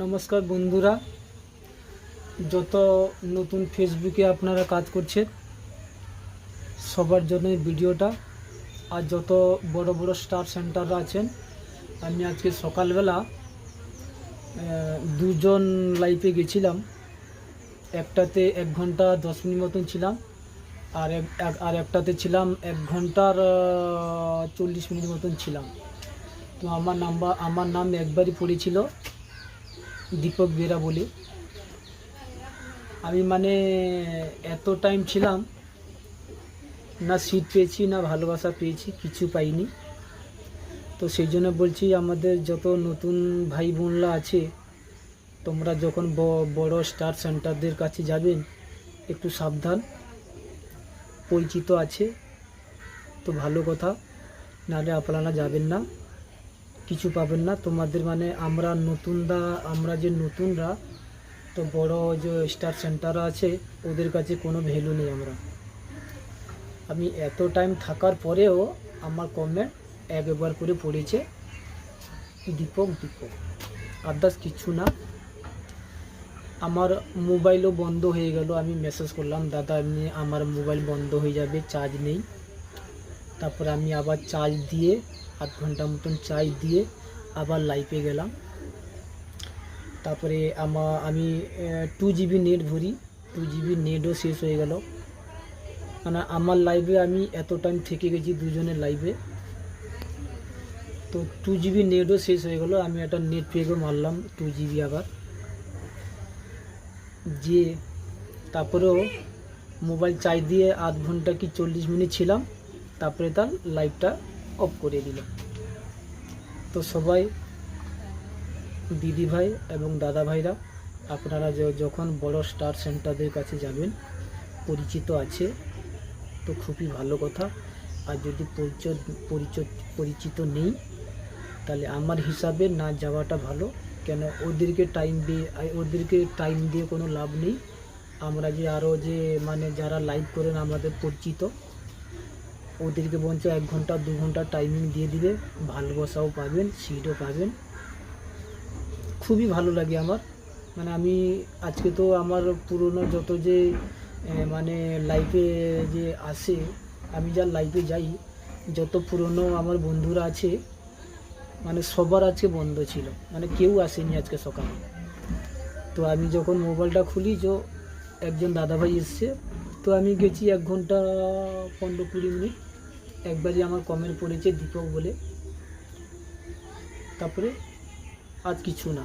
নমস্কার বন্ধুরা, যত নতুন ফেসবুকে আপনারা কাজ করছেন সবার জন্য এই ভিডিওটা। আর যত বড় বড় স্টার সেন্টাররা আছেন, আমি আজকে সকালবেলা দুজন লাইভে গেছিলাম। একটাতে 1 ঘন্টা 10 মিনিট মতন ছিলাম, আর একটাতে ছিলাম 1 ঘন্টার 40 মিনিট মতন ছিলাম। তো আমার নাম একবারই পড়েছিল, দীপক বেরা বলে। আমি এত টাইম ছিলাম, না সিট পেয়েছি না ভালোবাসা পেয়েছি, কিছু পাইনি। তো সেই জন্য বলছি, আমাদের যত নতুন ভাই বোনরা আছে, তোমরা যখন বড় স্টার সেন্টারদের কাছে যাবেন একটু সাবধান। পরিচিত আছে তো ভালো কথা, নাহলে আপনারা যাবেন না, কিছু পাবেন না। তোমাদের আমরা যে নতুনরা, তো বড় যে স্টার সেন্টার আছে ওদের কাছে কোনো ভ্যালু নেই। আমি এত টাইম থাকার পরেও আমার কমেন্ট একবার করে পড়েছে দীপক, আদার্স কিছু না। আমার মোবাইলও বন্ধ হয়ে গেল। আমি মেসেজ করলাম, দাদা এমনি আমার মোবাইল বন্ধ হয়ে যাবে, চার্জ নেই। তারপরে আমি আবার চার্জ দিয়ে 8 ঘন্টা মতন চার্জ দিয়ে আবার লাইভে গেলাম। তারপরে আমি 2 জিবি নেট ভরি, 2 জিবি নেটও শেষ হয়ে গেল। আমার লাইভে আমি এত টাইম থেকে গেছি দুজনের লাইভে, তো 2 জিবি নেটও শেষ হয়ে গেল। আমি একটা নেট প্যাকও মারলাম 2 জিবি আবার, যে তারপরেও মোবাইল চার্জ দিয়ে 8 ঘন্টা কি 40 মিনিট ছিলাম, তারপরে তার লাইভটা অফ করে দিল। তো সবাই দিদি ভাই এবং দাদা ভাইরা, আপনারা যখন বড় স্টার সেন্টারদের কাছে যাবেন, পরিচিত আছে তো খুবই ভালো কথা। আর যদি পরিচিত নেই, তাহলে আমার হিসাবে না যাওয়াটা ভালো। কেন ওদেরকে টাইম দিয়ে কোনো লাভ নেই। আমরা যে আরও যে যারা লাইভ করেন আমাদের পরিচিত, ওদেরকে বঞ্চ 1 ঘন্টা 2 ঘন্টা টাইমিং দিয়ে দিবে, ভালোবাসাও পাবেন, সিটও পাবেন। খুবই ভালো লাগে আমার। আমি আজকে তো আমার পুরনো যত যে লাইভে যে আসে, আমি যার লাইভে যাই, যত পুরনো আমার বন্ধুরা আছে, সবার আজকে বন্ধ ছিল, কেউ আসেনি আজকে সকালে। তো আমি যখন মোবাইলটা খুলি, একজন দাদাভাই এসছে, তো আমি গেছি 1 ঘন্টা 15-20 মিনিট। একবারই আমার কমেন্ট পড়েছে দীপক বলে, তারপরে আর কিছু না।